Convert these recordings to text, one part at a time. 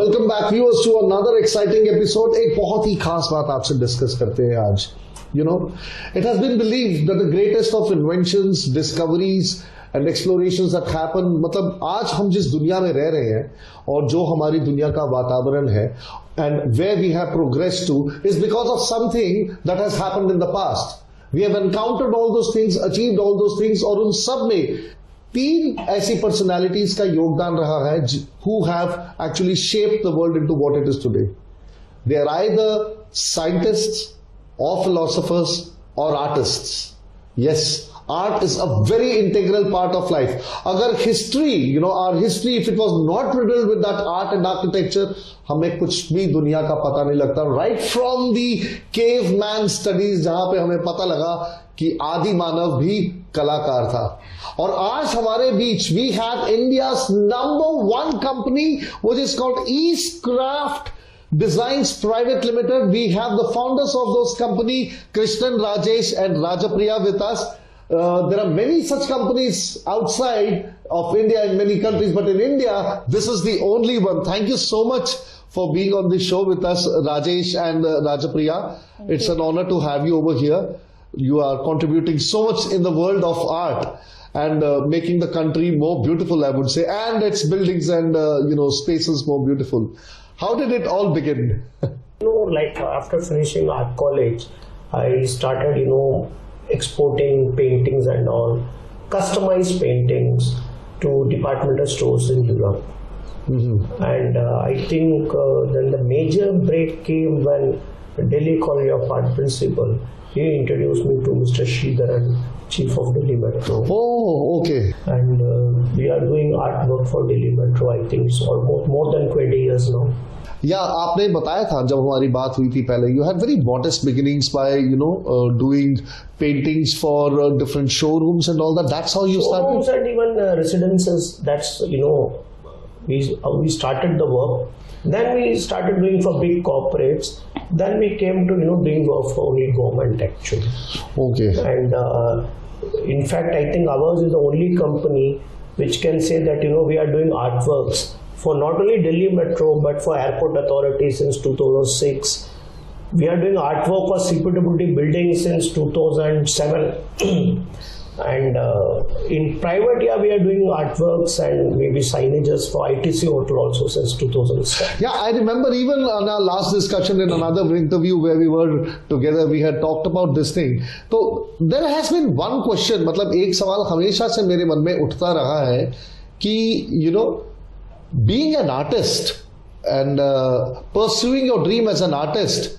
Welcome back viewers to another exciting episode. एक बहुत ही खास बात आपसे डिस्कस करते हैं आज. You know, it has been believed that the greatest of inventions, discoveries and explorations that happen, मतलब आज हम जिस दुनिया में रह रहे हैं और जो हमारी दुनिया का वातावरण है and where we have progressed to is because of something that has happened in the past. We have encountered all those things, achieved all those things और उन सब में तीन ऐसी पर्सनालिटीज का योगदान रहा है who have actually shaped the world into what it is today. They are either scientists or philosophers or artists. Yes, art is a very integral part of life. Agar history, you know, our history, if it was not riddled with that art and architecture, हमें कुछ भी दुनिया का पता नहीं लगता. Right from the caveman studies, जहां पे हमें पता लगा कि आदि मानव भी कलाकार था. और आज हमारे बीच we have India's #1 company which is called Ecdpl Designs Private Limited. We have the founders of those company, Krishnan, Rajesh and Rajapriya with us. There are many such companies outside of India in many countries, but in India this is the only one. Thank you so much for being on this show with us, Rajesh and Rajapriya. It's an honor to have you over here. You are contributing so much in the world of art and making the country more beautiful, I would say, and its buildings and spaces more beautiful. How did it all begin? Like after finishing art college, I started, exporting paintings and all, customized paintings to departmental stores in Europe. Mm-hmm. And I think then the major break came when Delhi College of Art principal, he introduced me to Mr. Sridharan, Chief of Delhi Metro. Oh, okay. And we are doing artwork for Delhi Metro. I think it's almost more than 20 years now. Yeah, आपने बताया था जब हमारी बात हुई थी पहले, you had very modest beginnings by doing paintings for different showrooms and all that. That's how you started. Showrooms and even residences. That's we started the work. Then we started doing for big corporates. Then we came to doing work for only government actually. Okay. And in fact, I think ours is the only company which can say that we are doing artworks for not only Delhi Metro but for Airport Authority since 2006. We are doing artwork for CPWD building since 2007. And in private, we are doing artworks and maybe signages for ITC Hotel also since 2007. Yeah, I remember even on our last discussion in another interview where we were together, we had talked about this thing. So there has been one question, मतलब एक सवाल हमेशा से मेरे मन में उठता रहा है कि being an artist and pursuing your dream as an artist,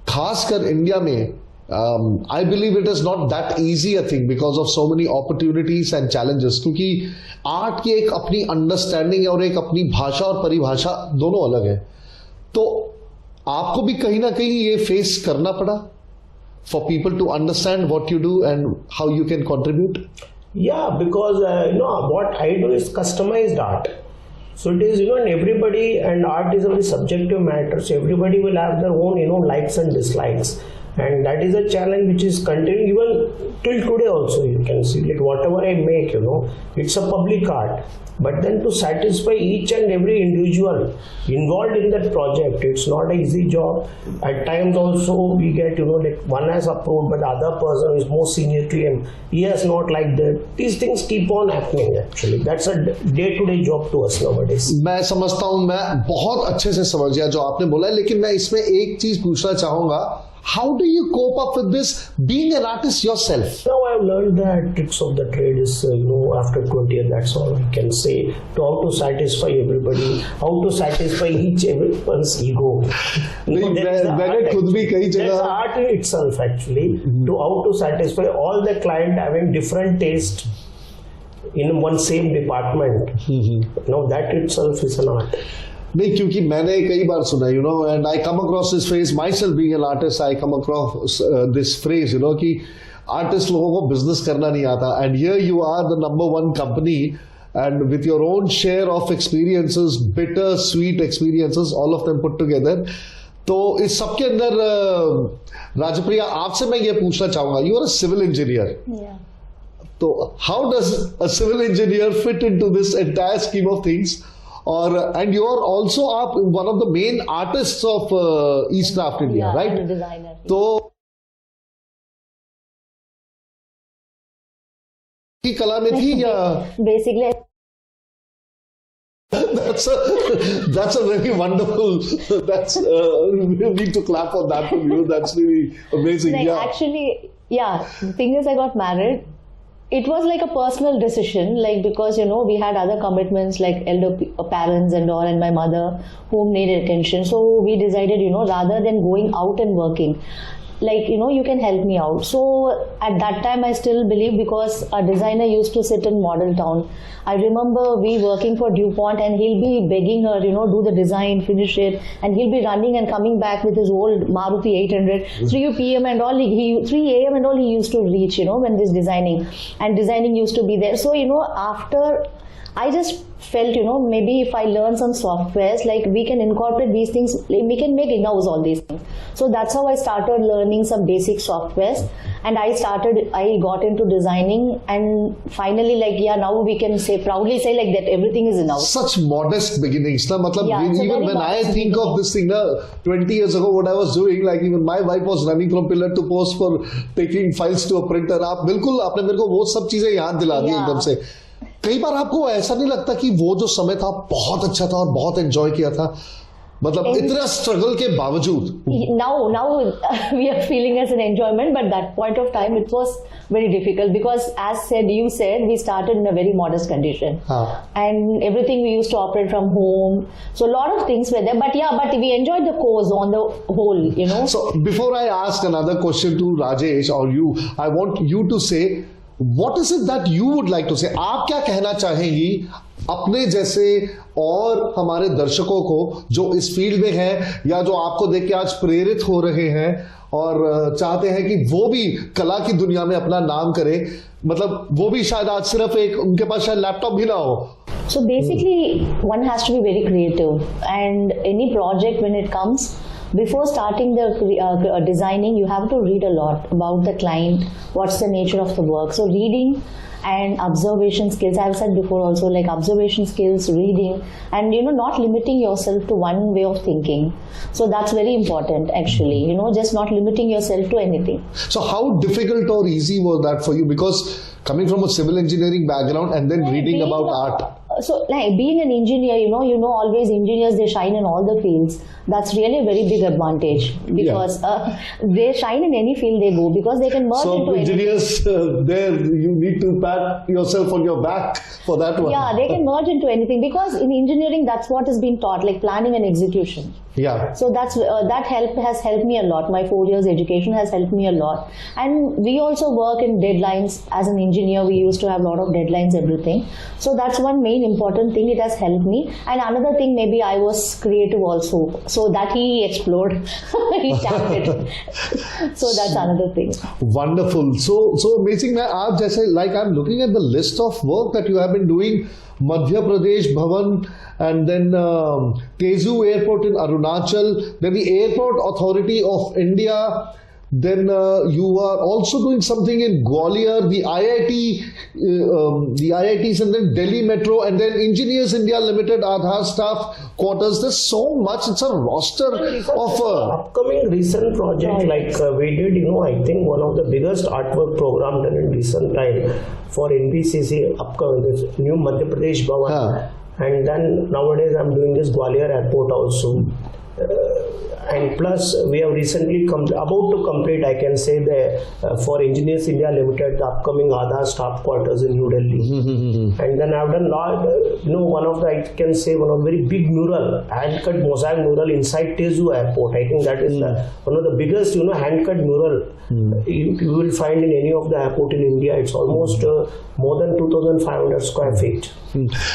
खासकर इंडिया में, I believe it is not that easy a thing because of so many opportunities and challenges. क्योंकि आर्ट की एक अपनी अंडरस्टैंडिंग है और एक अपनी भाषा और परिभाषा दोनों अलग है. तो आपको भी कहीं ना कहीं ये फेस करना पड़ा for people to understand what you do and how you can contribute? Yeah, because what I do is customized art. So it is and everybody, and art is a very subjective matter. So everybody will have their own likes and dislikes. And that is a challenge which is continuing even till today also. You can see that whatever I make, it's a public art. But then to satisfy each and every individual involved in that project, it's not an easy job. At times also we get, like one has approved, but the other person is more senior to him. He has not like that. These things keep on happening actually. That's a day-to-day job to us nowadays. मैं समझता हूँ, मैं बहुत अच्छे से समझ गया जो आपने बोला है, लेकिन मैं इसमें एक चीज पूछना चाहूंगा. How do you cope up with this, being an artist yourself? Now I've learned that tricks of the trade is, after 20 years, that's all I can say. To how to satisfy everybody, how to satisfy everyone's ego. That's art in itself actually. To how to satisfy all the client having different taste in one same department. That itself is an art. नहीं, क्योंकि मैंने कई बार सुना and I come across this phrase myself being an artist. I come across this phrase कि artist लोगों को business करना नहीं आता, and here you are the #1 company and with your own share of experiences, bitter sweet experiences, all of them put together. तो इस सबके अंदर राजप्रिया आपसे मैं ये पूछना चाहूंगा, you are a civil engineer. Yeah. So how does a civil engineer fit into this entire scheme of things? और and you are also आप one of the main artists of Ecdpl India, Yeah, right? I'm a designer. तो की कला में थी या Basically, that's a very wonderful that's we need to clap on that from you. That's really amazing. like Yeah. actually, yeah. The thing is, I got married. It was like a personal decision, like because we had other commitments like elder parents and all, and my mother whom needed attention. So we decided, rather than going out and working, like you can help me out. So at that time I still believe, because a designer used to sit in Model Town. I remember we working for DuPont, and he'll be begging her, do the design, finish it, and he'll be running and coming back with his old Maruti 800, 3 p.m. and all, 3 a.m. and all he used to reach, when this designing used to be there. So after I just felt, maybe if I learn some softwares, like we can incorporate these things, we can make in-house all these things. So that's how I started learning some basic softwares, and I got into designing, and finally, now we can proudly say like that everything is in-house. Such modest beginnings, na? Matlab, Yeah, it's a even very when I modest think of this thing, na, 20 years ago, what I was doing, like even my wife was running from pillar to post for taking files to a printer. आप बिल्कुल आपने मेरे को वो सब चीजें याद दिला दी एकदम से. कई बार आपको ऐसा नहीं लगता कि वो जो समय था बहुत अच्छा था और बहुत एंजॉय किया था, मतलब इतना स्ट्रगल के बावजूद? Now we are feeling as an enjoyment, but that point of time it was very difficult, because as you said, we started in a very modest condition, and everything we used to operate from home. So a lot of things were there, but we enjoyed the course on the whole, So before I ask another question to Rajesh or you, I want you to say, what is it that you would like to say? आप क्या कहना चाहेंगी अपने जैसे और हमारे दर्शकों को जो इस फील्ड में हैं, या जो आपको देख के आज प्रेरित हो रहे हैं और चाहते हैं कि वो भी कला की दुनिया में अपना नाम करें, मतलब वो भी शायद आज सिर्फ एक उनके पास शायद लैपटॉप भी ना हो. So basically, one has to be very creative, and any project when it comes, before starting the designing, you have to read a lot about the client, what's the nature of the work. So reading and observation skills, I've said before also, like observation skills, reading, and not limiting yourself to one way of thinking. So that's very important actually, just not limiting yourself to anything. So how difficult or easy was that for you? Because coming from a civil engineering background and then reading about art. So like being an engineer, always engineers, they shine in all the fields. That's really a very big advantage, because they shine in any field they go, because they can merge into engineers there you need to pat yourself on your back for that one. Yeah, they can merge into anything, because in engineering that's what has been taught, like planning and execution. Yeah. So that's has helped me a lot. My 4 years education has helped me a lot, and we also work in deadlines. As an engineer, we used to have a lot of deadlines, everything. So that's one main important thing. It has helped me. And another thing, maybe I was creative also, so that he explored. He tapped it. So that's another thing. Wonderful. So amazing. आप जैसे, like I'm looking at the list of work that you have been doing. Madhya Pradesh Bhavan, and then Tezu Airport in Arunachal, then the Airport Authority of India, then you are also doing something in Gwalior, the IITs, and then Delhi Metro, and then Engineers India Limited, Aadhaar Staff Quarters. There's so much. It's a roster of upcoming recent project, like we did, I think one of the biggest artwork program done in recent time for NBCC, upcoming this new Madhya Pradesh Bhavan, and then nowadays I'm doing this Gwalior Airport also. And plus we have recently about to complete, I can say, the for Engineers India Limited, the upcoming Aadhaar Staff Quarters in New Delhi. And then I've done lot, one of the, I can say, one of very big mural, hand cut mosaic mural inside Tezu Airport. I think that is one of the biggest hand cut mural you will find in any of the airport in India. It's almost more than 2,500 square feet.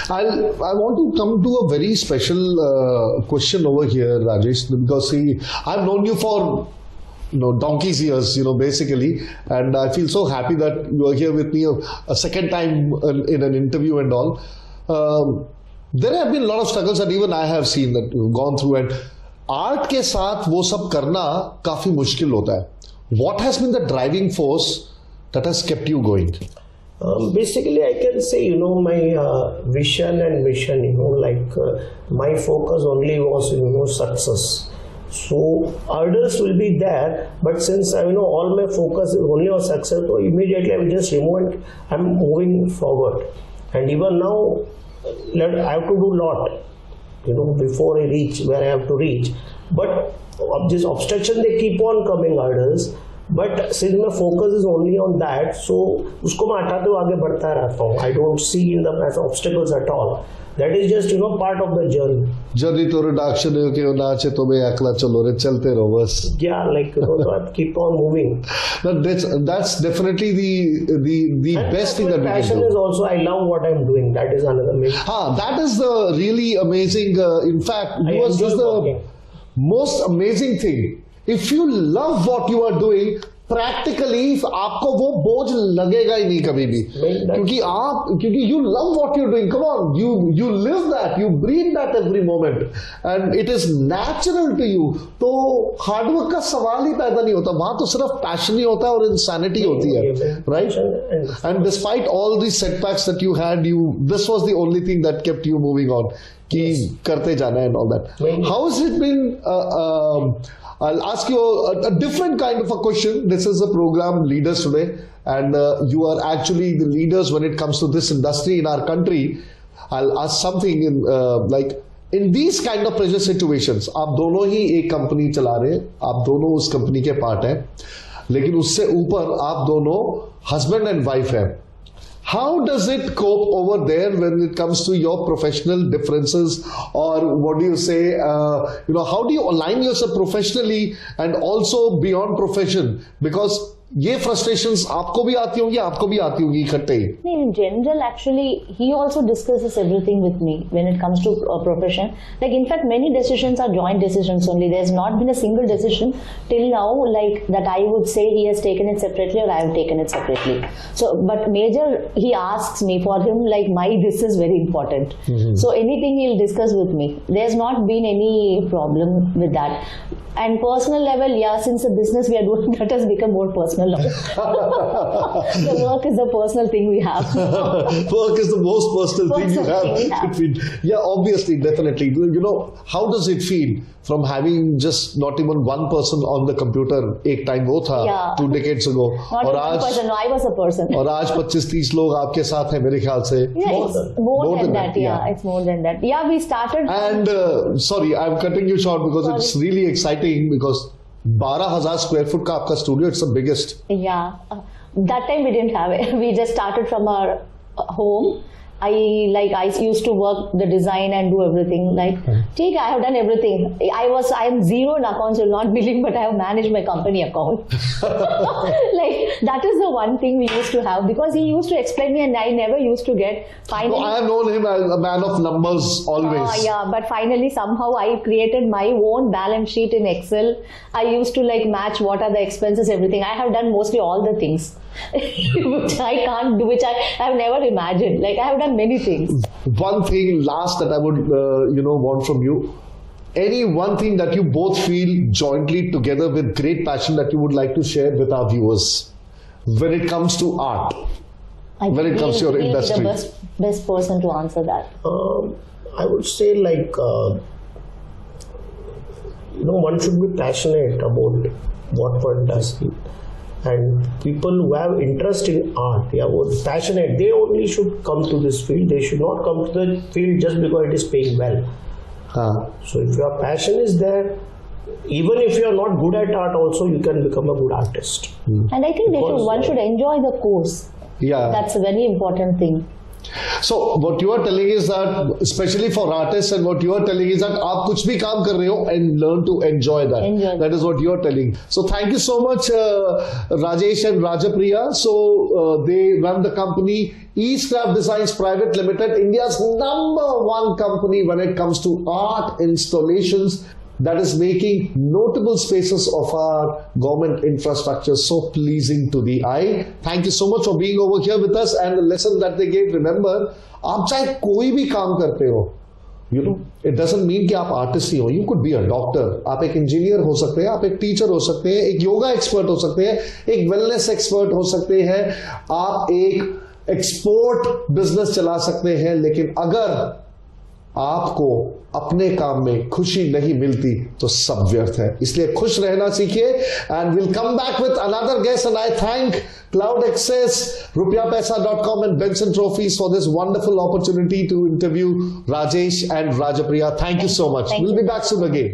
I want to come to a very special question over here, Rajesh, because see, I've known you for donkey's years, basically, and I feel so happy that you are here with me a second time in an interview and all. There have been a lot of struggles that even I have seen that you've gone through, and art के साथ वो सब करना काफी मुश्किल होता है. What has been the driving force that has kept you going? Basically, I can say, my vision and mission, my focus only was, success. So others will be there, but since all my focus is only on success, so immediately I will just remove and I'm moving forward. And even now, I have to do a lot, before I reach where I have to reach. But this obstruction, they keep on coming others. But since my focus is only on that, so usko मैं हटाते हुए आगे बढ़ता रहता हूँ. I don't see in the as obstacles at all. That is just part of the journey. Journey to reduction है कि नाचे तो मैं अकेला चलो रे चलते रहो बस. Yeah, so I keep on moving. That's definitely the best thing that we can do. Passion is also I love what I'm doing. That is another amazing. That is the really amazing. In fact, was just the most amazing thing. If you love what you are doing, practically आपको वो बोझ लगेगा ही नहीं कभी भी, क्योंकि you love what you're doing. Come on, you live that, you breathe that every moment, and it is natural to you. तो hard work का सवाल ही पैदा नहीं होता. वहां तो सिर्फ पैशन ही होता है और इंसानिटी होती है, right? And despite all these setbacks that you had, this was the only thing that kept you moving on. कि करते जाना and all that. How has it been? I'll ask you a different kind of a question. This is a program Leaders Today, and you are actually the leaders when it comes to this industry in our country. I'll ask something in these kind of pressure situations. आप दोनों ही एक company चला रहे हैं, आप दोनों उस company के पार्ट हैं, लेकिन उससे ऊपर आप दोनों हस्बैंड एंड वाइफ हैं. How does it cope over there when it comes to your professional differences, or what do you say? How do you align yourself professionally and also beyond profession? Because ये frustrations आपको भी आती होंगी, आपको भी आती होंगी इकट्ठे ही. In general, actually, he also discusses everything with me when it comes to profession. Like, in fact, many decisions are joint decisions only. There's not been a single decision till now, like that I would say he has taken it separately or I have taken it separately. So, but major, he asks me, for him, like this is very important. Mm-hmm. So anything he'll discuss with me. There's not been any problem with that. And personal level, yeah, since the business we are doing, that has become more personal now. The work is the personal thing we have. Work is the most personal thing you have. Yeah, obviously, definitely. How does it feel from having just not even one person on the computer? एक time वो था, 2 decades ago. Not one person, no, I was a person. और आज 25-30 लोग आपके साथ हैं मेरे ख्याल से. Yeah, it's more than that. Yeah, it's more than that. Yeah, we started. And sorry, I'm cutting you short because it's really exciting because 12,000 square foot का आपका studio, it's the biggest. Yeah, that time we didn't have it. We just started from our home. I used to work the design and do everything. Take, I have done everything. I am zero in accounts, you'll not believe, but I have managed my company account. That is the one thing we used to have, because he used to explain me and I never used to get. Finally, I have known him as a man of numbers always. Yeah, but finally somehow I created my own balance sheet in Excel. I used to match what are the expenses, everything. I have done mostly all the things. Which I can't do, which I have never imagined. I have done many things. One thing last that I would want from you, any one thing that you both feel jointly together with great passion that you would like to share with our viewers when it comes to art, when it comes to your industry. The best person to answer that. I would say one should be passionate about what one does. And people who have interest in art, passionate, they only should come to this field. They should not come to the field just because it is paying well. So if your passion is there, even if you are not good at art also, you can become a good artist. And I think one should enjoy the course. Yeah. That's a very important thing. So what you are telling is that, especially for artists, and what you are telling is that आप कुछ भी काम कर रहे हो and learn to enjoy that. That is what you are telling. So thank you so much, Rajesh and Rajapriya. So they run the company Ecdpl Designs Private Limited, India's #1 company when it comes to art installations, that is making notable spaces of our government infrastructure so pleasing to the eye. Thank you so much for being over here with us, and the lesson that they gave. Remember, आप चाहे कोई भी काम करते हो, it doesn't mean कि आप artist ही हो. You could be a doctor. आप एक इंजीनियर हो सकते हैं, आप एक टीचर हो सकते हैं, एक योगा एक्सपर्ट हो सकते हैं, एक वेलनेस एक्सपर्ट हो सकते हैं, आप एक एक्सपोर्ट बिजनेस चला सकते हैं, लेकिन अगर आपको अपने काम में खुशी नहीं मिलती तो सब व्यर्थ है। इसलिए खुश रहना सीखिए। And will come back with another guest and I thank Cloud Access, rupiapaisa.com and Benson Trophies for this wonderful opportunity to interview Rajesh and Rajapriya. Thank you so much. We'll be back soon again.